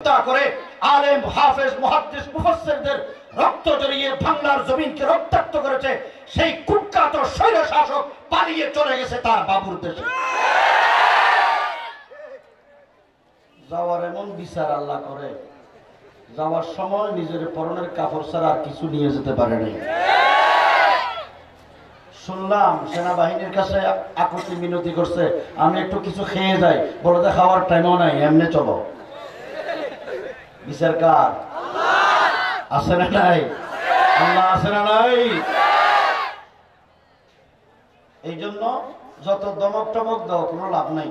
করে আলেম হাফেজ মুহাদ্দিস মুফাসসিরদের রক্ত জড়িয়ে বাংলার জমিনকে রক্তাক্ত করেছে। সেই কুখ্যাত স্বৈর শাসক পালিয়ে চলে গেছে তার বাবুর দেশে। যাওয়ার এমন বিচার আল্লাহ করে, যাওয়ার সময় নিজের পরনের কাপড় ছাড়া আর কিছু নিয়ে যেতে পারে নাই। শুনলাম সেনাবাহিনীর কাছে আকুতি মিনতি করছে, আমি একটু কিছু খেয়ে যাই, বলে যে খাওয়ার টাইমও নাই, এমনি চলো। বিচার কার? আছে না নাই? আল্লাহ আছে না নাই? এই জন্য যত দমক টমক দাও কোনো লাভ নাই।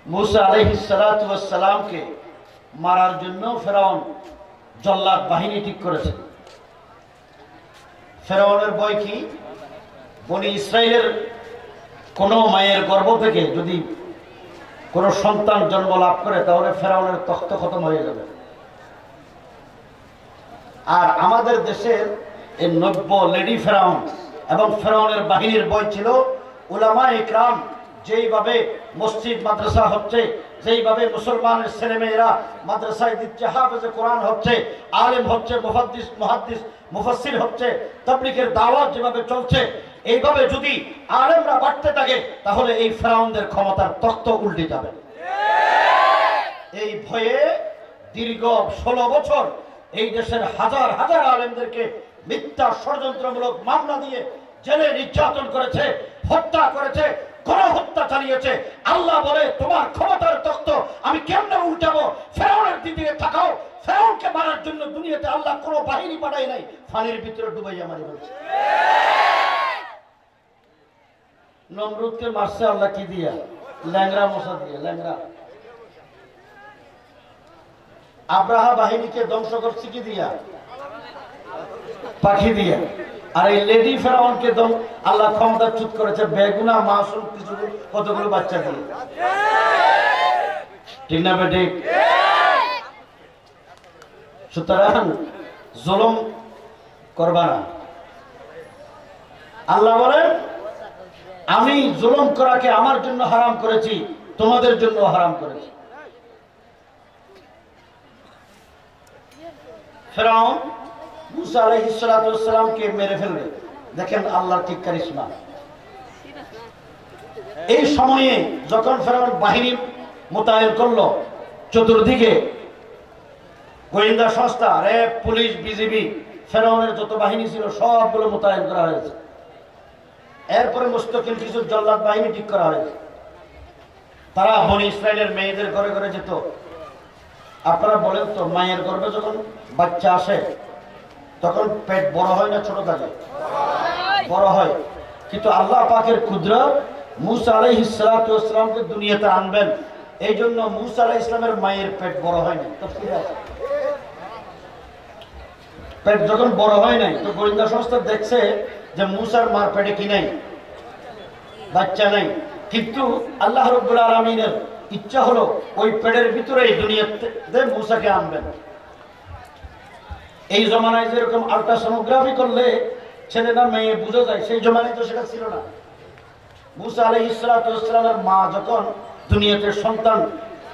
মুসা আলাইহিস সালাতু ওয়াস সালামকে মারার জন্য ফেরাউন জল্লাদ বাহিনী ঠিক করেছে। ফেরাউনের ভয় কি? বনি ইসরাইলের কোন মায়ের গর্ভ থেকে যদি কোন সন্তান জন্ম লাভ করে তাহলে ফেরাউনের তখ্ত খতম হয়ে যাবে। আর আমাদের দেশের এই নব্য লেডি ফেরাউন এবং ফেরাউনের বাহিনীর ভয় ছিল উলামা ইকরাম যেইভাবে মসজিদ মাদ্রাসা হচ্ছে, যেইভাবে মুসলমানের ছেলেমেয়েরা মাদ্রাসায় দিচ্ছে, হাফেজে কোরআন হচ্ছে, আলেম হচ্ছে, মুহাদ্দিস মুফাসসির হচ্ছে, তাবলীগের দাওয়াত যেভাবে চলছে, এইভাবে যদি আলেমরা বাড়তে থাকে তাহলে এই ফেরাউনদের ক্ষমতার তখ্ত উল্টে যাবে। এই ভয়ে দীর্ঘ 16 বছর এই দেশের হাজার হাজার আলেমদেরকে মিথ্যা ষড়যন্ত্রমূলক মামলা দিয়ে জেলে নির্যাতন করেছে, হত্যা করেছে, গণহত্যা চালিয়েছে। আল্লাহ বলে তোমার ক্ষমতার তখ্ত আমি কেমনে উল্টাবো? ফেরাউনের দিকে তাকাও। ফেরাউনকে মারার জন্য দুনিয়াতে আল্লাহ কোনো বাহিনী পাঠায় নাই, পানির ভিতরে ডুবাইয়া মারি বলছে। নমরুদকে মারছে আল্লাহ কি দিয়া? ল্যাংরা মশা দিয়ে। ল্যাংরা। আব্রাহা বাহিনীকে ধ্বংস করছে কি দিয়া? পাখি দিয়া। আর এই লেডি ফেরাউনকে আল্লাহ ক্ষমতা চ্যুত করেছে বেগুনা মাসুম কিছু কতগুলো বাচ্চা দিয়ে। ঠিক না বেঠিক? সুতরাং জুলুম করবা না। আল্লাহ বলেন আমি জুলুম করাকে আমার জন্য হারাম করেছি, তোমাদের জন্য হারাম করেছি। ফেরাউন মুসা আলাইহিস সালাতু ওয়াস সালামকে মেরে ফেলবে। দেখেন আল্লাহর কি কারিশমা। এই সময়ে যখন ফেরাউন বাহিনী মোতায়েন করলো, চতুর্দিকে গোয়েন্দা সংস্থা, র্যাব, পুলিশ, বিজিবি, ফেরাউনের যত বাহিনী ছিল সবগুলো মোতায়েন করা হয়েছে। এরপরে মুস্তাকিল কিছু জল্লাদ বাহিনী ঠিক করা হয়েছে। তারা বনি ইসরাইলের মেয়েদের ঘরে ঘরে যেত। আপনারা বলেন তো, মায়ের গর্ভে যখন বাচ্চা আসে তখন পেট বড় হয় না ছোট থাকে? বড় হয়। কিন্তু আল্লাহ পাকের কুদরত মুসা আলাইহিস সালাতু ওয়াস সালামকে দুনিয়াতে আনবেন, এই জন্য মুসা আলাইহিস সালামের মায়ের পেট বড় হয় না। পেট যখন বড় হয় নাই তো গোয়েন্দা সংস্থা দেখছে যে মুসার মার পেটে কি নাই? বাচ্চা নাই। কিন্তু আল্লাহ রাব্বুল আলামিনের ইচ্ছা হলো ওই পেটের ভিতরে দুনিয়াতে মুসাকে আনবেন। এই জমানায় যেরকম আল্ট্রাসোনোগ্রাফি করলে ছেলে না মেয়ে বুঝা যায়, সেই জমানায় তো সেটা ছিল না। মুসা আলাইহিস সালাতু ওয়াস সালামের মা যখন দুনিয়াতে সন্তান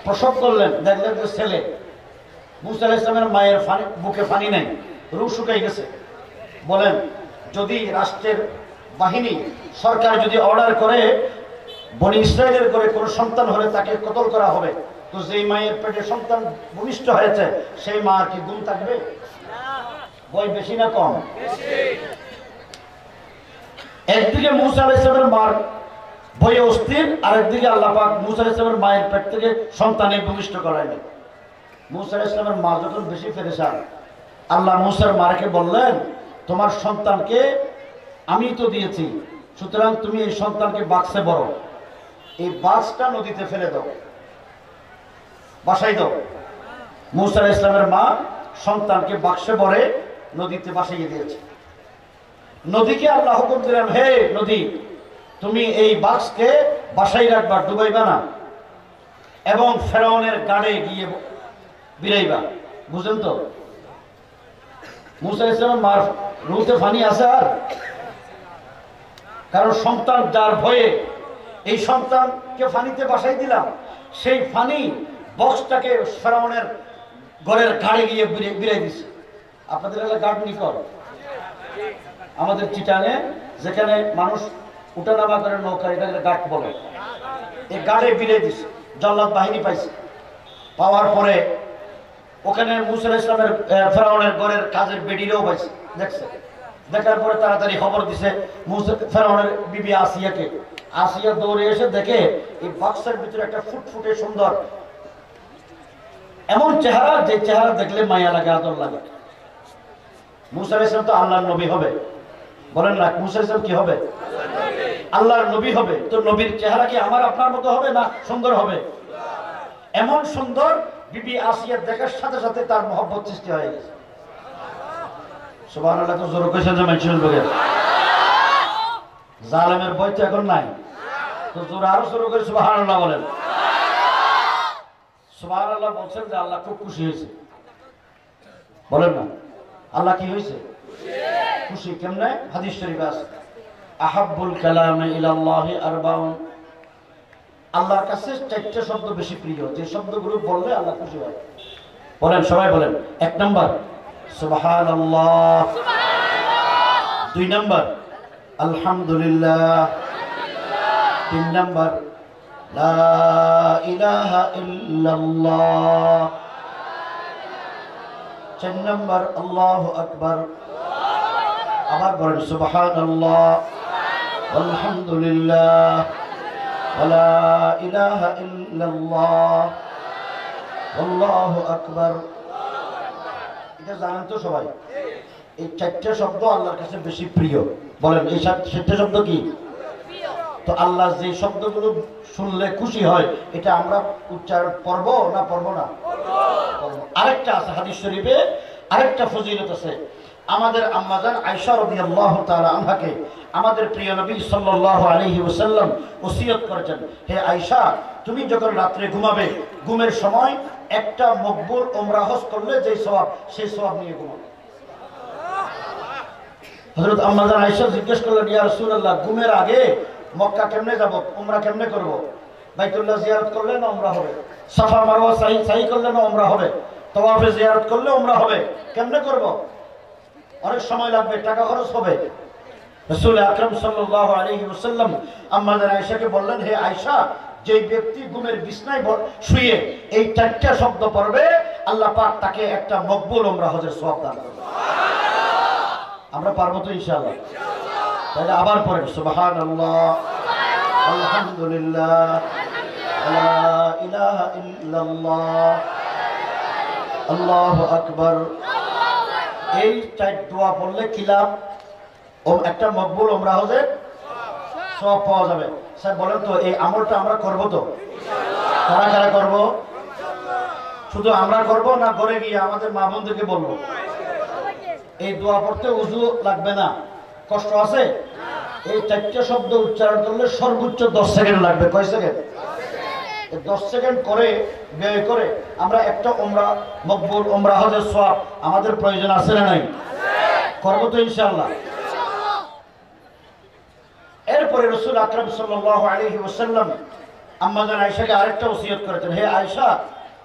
প্রসব করলেন, দেখলেন যে ছেলে। মুসা আলাইহিস সালামের মায়ের বুকে পানি নাই, রূহ শুকাই গেছে। বলেন যদি রাষ্ট্রের বাহিনী সরকার যদি অর্ডার করে বনি ইসরাইলের করে কোন সন্তান হলে তাকে কতল করা হবে, তো যেই মায়ের পেটে সন্তান ভূমিষ্ঠ হয়েছে সেই মা কি গুম থাকবে? ভয় বেশি না কম? একদিকে মুসা আলাইহিস সালামের মার ভয়ে অস্থির, আর একদিকে আল্লাহ পাক মুসা আলাইহিস সালামের মায়ের পেট থেকে সন্তানের ভূমিষ্ঠ করাইলেন। মুসা আলাইহিস সালামের মা যখন বেশি পেরেশান, আল্লাহ মুসার মাকে বললেন তোমার সন্তানকে আমি তো দিয়েছি, সুতরাং তুমি এই সন্তানকে বাক্সে ভরো, এই বাক্সটা নদীতে ফেলে দাও, বাসাই দাও। মুসা আলাইহিস সালামের মা সন্তানকে বাক্সে ভরে নদীতে বাসাইয়ে দিয়েছে। নদীকে আল্লাহ হুকুম দিলেন, হে নদী তুমি এই বাক্সকে বাসাই রাখবা, ডুবাইবা না, এবং ফেরাউনের গাড়ে গিয়ে বিরাইবা। বুঝেন তো? মুসা আলাইহিস সালামের মার রুতে পানি আছে আর? কারণ সন্তান যার ভয়ে এই সন্তানকে পানিতে বাসাই দিলাম, সেই পানি বক্সটাকে ফেরাউনের ঘরের ঘাড়ে গিয়ে বিরাই দিছে। আপনাদের এলাকায় গার্ড নিকট, আমাদের চিটাঙে যেখানে মানুষ উঠানামা করে নৌকা, এটাকে গার্ড বলে, এই গাড়ে বিলে দিছে। জল্লাদ বাহিনী পাইছে, পাওয়ার পরে ওখানে মুসা আলাইহিস সালামের ফেরাউনের ঘরের কাজের বেডিরেও পাইছে, দেখছে। দেখার পরে তাড়াতাড়ি খবর দিছে ফেরাউনের বিবি আসিয়াকে। আসিয়া দৌড়ে এসে দেখে এই বক্সের ভিতরে একটা ফুটফুটে সুন্দর এমন চেহারা, যে চেহারা দেখলে মায়া লাগে, আদর লাগে। মুসা আলাইহিস সালাম তো আল্লাহর নবী হবে, বলেন না? মুসা আলাইহিস সালাম কি হবে? আল্লাহর নবী হবে। তো নবীর চেহারা কি আমার আপনার মতো হবে না সুন্দর হবে? এমন সুন্দর বিবি আসিয়া দেখার সাথে সাথে তার মহব্বত সৃষ্টি হয়ে গেছে। সুবহানাল্লাহ। তো জোর কইছেন যে মানুষের লোকে জালেমের ভয় তো এখন নাই, তো জোর আরো শুরু করে সুবহানাল্লাহ বলেন। সুবহানাল্লাহ বলছেন যে আল্লাহ খুব খুশি হয়েছে, বলেন না? আল্লাহ কি হয়েছে? খুশি। কেমনে? হাদিস শরীফে আছে, আহাব্বুল কালামে ইলাল্লাহি আরবাউন, আল্লাহর কাছে চারটি শব্দ বেশি প্রিয়, যে শব্দগুলো বললে আল্লাহ খুশি হয়। বলেন, সবাই বলেন। 1 নাম্বার সুবহানাল্লাহ, 2 নাম্বার আলহামদুলিল্লাহ, 3 নাম্বার লা ইলাহা ইল্লাল্লাহ, 4 নাম্বার আল্লাহু আকবার। আবার বলেন সুবহানাল্লাহ আলহামদুলিল্লাহ ওয়ালা ইলাহা ইল্লাল্লাহ আল্লাহু আকবার। এটা জানেন তো সবাই? এই 4টা শব্দ আল্লাহর কাছে বেশি প্রিয়। বলেন এই 4টা শব্দ কি? তো আল্লাহ যে শব্দগুলো শুনলে খুশি হয়, এটা আমরা উচ্চারণ করব না পড়ব না? আরেকটা আছে হাদিস শরীফে, আরেকটা ফজিলত আছে। আমাদের আম্মাজান আয়েশা রাদিয়াল্লাহু তাআলা আনহাকে আমাদের প্রিয় নবী সাল্লাল্লাহু আলাইহি ওয়াসাল্লাম ওসিয়ত করেছেন, হে আয়েশা, তুমি যখন রাতে ঘুমাবে, ঘুমের সময় একটা মকবুল উমরা হজ করলে যে সওয়াব, সেই সওয়াব নিয়ে ঘুমাবে। হযরত আম্মাজান আয়েশা জিজ্ঞেস করলেন, ইয়া রাসূলুল্লাহ, ঘুমের আগে মক্কা কেমনে যাব, উমরা কেমনে করব? বাইতুল্লাহ জিয়ারত করলে না উমরা হবে? সাফা মারওয়া সাই করলে না উমরা হবে? তাওয়াফে জিয়ারত করলে উমরা হবে? কেমনে করব? অনেক সময় লাগবে, টাকা খরচ হবে। রাসূল আকরাম সাল্লাল্লাহু আলাইহি ওয়াসাল্লাম আম্মাজান আয়েশাকে বললেন, হে আয়েশা, যে ব্যক্তি ঘুমের বিছনায় শুয়ে এই 4টা শব্দ পড়বে, আল্লাহ পাক তাকে একটা মকবুল উমরা হজের সওয়াব দান করবে। আমরা পারবো তো ইনশাআল্লাহ? তাহলে আবার পড়েন সুবহানাল্লাহ আলহামদুলিল্লাহ লা ইলাহা ইল্লাল্লাহ আল্লাহু আকবার। এই 4 দোয়া পড়লে কি লাভ? একটা মকবুল উমরা হজের সওয়াব পাওয়া যাবে। স্যার বলেন তো, এই আমলটা আমরা করব তো? কারা কারা করব? শুধু আমরা করব না ঘরে গিয়ে আমাদের মা বোনদেরকে বলবো? এই দোয়া পড়তে উযু লাগবে না, কষ্ট আছে? এই 4টা শব্দ উচ্চারণ করলে সর্বোচ্চ 10 সেকেন্ড লাগবে। কয় সেকেন্ড? 10 সেকেন্ড করে ব্যয় করে আমরা একটা উমরা, মকবুল উমরা হজের সওয়াব আমাদের প্রয়োজন আছে না নাই? করব তো ইনশাআল্লাহ? এরপরে রাসূল আকরাম সাল্লাল্লাহু আলাইহি ওয়াসাল্লাম আম্মাজান আয়েশাকে আরেকটা ওসিয়ত করেছেন, হে আয়েশা,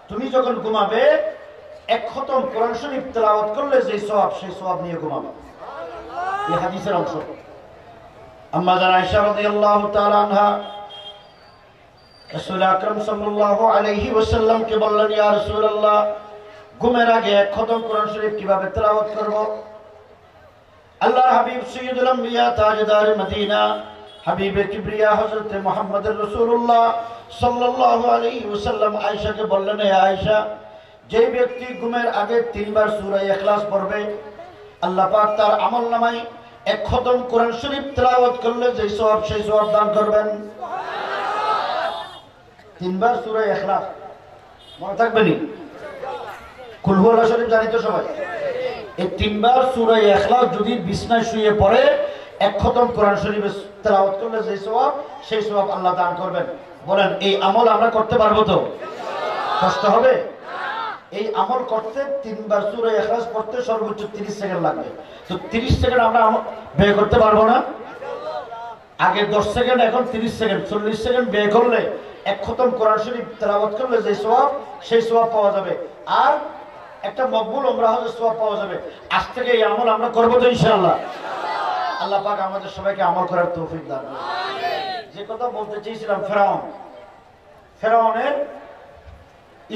তুমি যখন ঘুমাবে 1 খতম কোরআন শরীফ তেলাওয়াত করলে যে সওয়াব, সেই সওয়াব নিয়ে ঘুমাবে। এই হাদিসের অংশ। আম্মাজান আয়েশা রাদিয়াল্লাহু তাআলা আনহা রাসূল আকরাম সাল্লাল্লাহু আলাইহি ওয়াসাল্লাম কে বললেন, ইয়া রাসূলুল্লাহ, ঘুমের আগে 1 খতম কোরআন শরীফ কিভাবে তেলাওয়াত করব? আল্লাহর হাবিব সাইয়্যিদুল আম্বিয়া তাজদার মদিনা হাবিবে কিবরিয়া হযরত মুহাম্মদুর রাসূলুল্লাহ সাল্লাল্লাহু আলাইহি ওয়াসাল্লাম আয়েশাকে বললেন, হে আয়েশা, যে ব্যক্তি ঘুমের আগে 3 বার সূরা ইখলাস পড়বে, আল্লাহ পাক তার আমলনামায় 1 খতম কোরআন শরীফ তেলাওয়াত করলে যে সওয়াব, সেই সওয়াব দান করবেন। সুবহানাল্লাহ। 3 বার সূরা ইখলাস মনে থাকবে নি? কুল হুয়াল্লাহ শরীফ জানি তো সবাই? এই 3 বার সূরা ইখলাস যদি বিছনায় শুয়ে পড়ে 1 খতম কোরআন শরীফ তেলাওয়াত করলে যে সওয়াব, সেই সওয়াব আল্লাহ দান করবেন। বলেন এই আমল আমরা করতে পারবো তো? কষ্ট হবে? এই আমল করতে 3 বার সূরা ইখলাস পড়তে সর্বোচ্চ 30 সেকেন্ড লাগবে। তো 30 সেকেন্ড আমরা ব্যয় করতে পারবো না? আগে 10 সেকেন্ড, এখন 30 সেকেন্ড, 40 সেকেন্ড ব্যয় করলে এক খতম কোরআন শরীফ তেলাওয়াত করলে যে সওয়াব, সেই সওয়াব পাওয়া যাবে। আর একটা মকবুল উমরা হজের সওয়াব পাওয়া যাবে। আজ থেকে এই আমল আমরা করবো তো ইনশাআল্লাহ। আল্লাহ পাক আমাদের সবাইকে আমল করার তৌফিক দান করুন। যে কথা বলতে চেয়েছিলাম, ফেরাউনের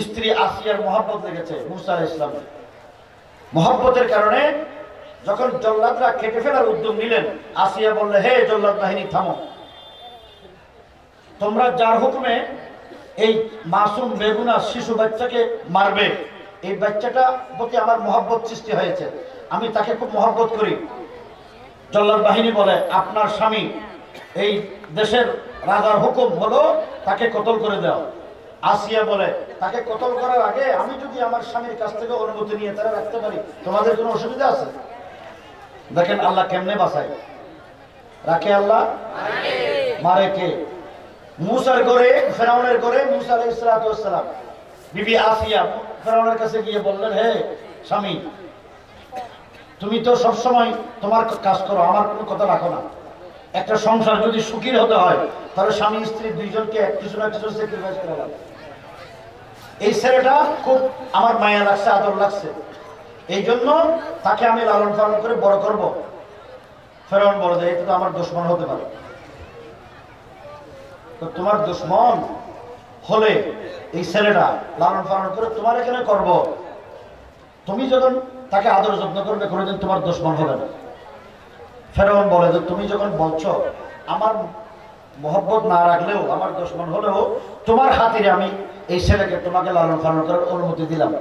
স্ত্রী আসিয়ার মহব্বত লেগেছে মুসা আলাইহিস সালামের। মহব্বতের কারণে যখন জল্লাদরা কেটে ফেলার উদ্যোগ নিলেন, আসিয়া বললে, হে জল্লাদ বাহিনী থামো, তোমরা যার হুকুমে এই মাসুম বেগুনা শিশু বাচ্চাকে মারবে, এই বাচ্চাটা প্রতি আমার মহব্বত সৃষ্টি হয়েছে, আমি তাকে খুব মহব্বত করি। জল্লাদ বাহিনী বলে, আপনার স্বামী এই দেশের রাজার হুকুম হলো তাকে কতল করে দাও। আসিয়া বলে, তাকে কতল করার আগে আমি যদি আমার স্বামীর কাছ থেকে অনুমতি নিয়ে তারা রাখতে পারি, তোমাদের কোনো অসুবিধা আছে? দেখেন আল্লাহ কেমনে বাঁচায়, রাখে আল্লাহ, মারে কে? মুসার ঘরে, ফেরাউনের ঘরে মুসা আলাইহিস সালাম বিবি আসিয়া ফেরাউনের কাছে গিয়ে বললেন, হে স্বামী, তুমি তো সবসময় তোমার কাজ করো, আমার কোনো কথা রাখো না। একটা সংসার যদি সুখী হতে হয় তাহলে স্বামী স্ত্রী দুইজনকে কিছু না কিছু স্যাক্রিফাইস করা লাগে। এই ছেলেটা খুব আমার মায়া লাগছে, আদর লাগছে, এই জন্য তাকে আমি লালন পালন করে বড় করব। ফেরাউন বলে যে এটা তো আমার দুশমন হতে পারে। তো তোমার দুশমন হলে এই ছেলেটা লালন পালন করে তোমার এখানে করব, তুমি যখন তাকে আদর যত্ন করবে কোনোদিন তোমার দুশমন হবে না। ফেরাউন বলে যে তুমি যখন বলছো আমার মহব্বত না রাখলেও, আমার দুশমন হলেও, তোমার খাতিরে আমি এই ছেলেকে তোমাকে লালন পালন করার অনুমতি দিলাম।